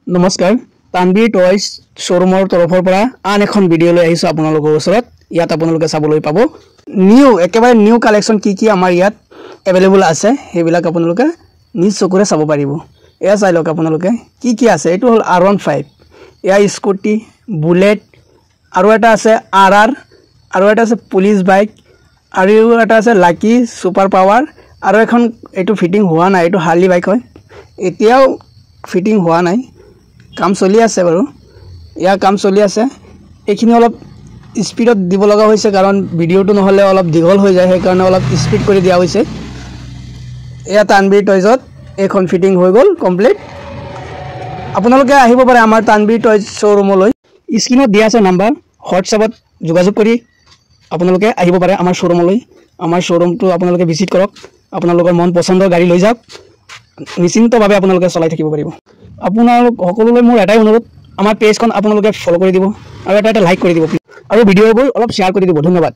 নমস্কাৰ তানবীৰ টয়ছ শ্বৰুমৰ তৰফৰ পৰা আন এখন ভিডিঅ' লৈ আহিছো আপোনালোকৰ ওচৰত ইয়াত আপোনালোকে চাবলৈ পাব একেবাৰে নিউ কালেকশ্যন কি আমাৰ ইয়াত এভেইলেবল আছে হেবিলাক আপোনালোকে নিজ চকুৰে চাব পাৰিব এয়া চাই লওক আপোনালোকে কি আছে এটো হল R15 এয়া স্কুটি বুলেট আৰু এটা আছে RR আৰু এটা আছে পুলিশ বাইক আৰু এটা আছে লাকি সুপাৰ পাৱাৰ আৰু এখন এটো ফিটিং হোৱা নাই এটো হাৰ্লি বাইক হয় এতিয়াও ফিটিং হোৱা নাই কাম চলি আছে বাৰু ইয়া কাম চলি আছে এখিনি অলপ স্পিডত দিব লগা হৈছে কাৰণ ভিডিওটো নহলে অলপ দীঘল হৈ যায় সেই কাৰণে অলপ স্পিড কৰি দিয়া হৈছে এয়া তানবীৰ টয়জত এখন ফিটিং হৈ গল কমপ্লিট আপোনালোকে আহিব পাৰে আমাৰ তানবীৰ টয়জ শ্বৰুমলৈ স্ক্ৰিনত দিয়া আছে নাম্বাৰ হোৱাটছআপত যোগাযোগ কৰি আপোনালোকে আহিব পাৰে আমাৰ শ্বৰুমলৈ আমাৰ শ্বৰুমটো আপোনালোকে ভিজিট কৰক আপোনালোকৰ মন পছন্দৰ গাড়ী লৈ যাওক নিশ্চিন্তভাৱে আপোনালোকে চলাই থাকিব পাৰিব আপোনালোক সকলোলৈ মোৰ এটাই অনুৰোধ আমাৰ পেজখন আপোনালোকে ফলো কৰি দিব আৰু এটা লাইক কৰি দিব আৰু ভিডিঅ'বোৰ অলপ শ্বেয়াৰ কৰি দিব ধন্যবাদ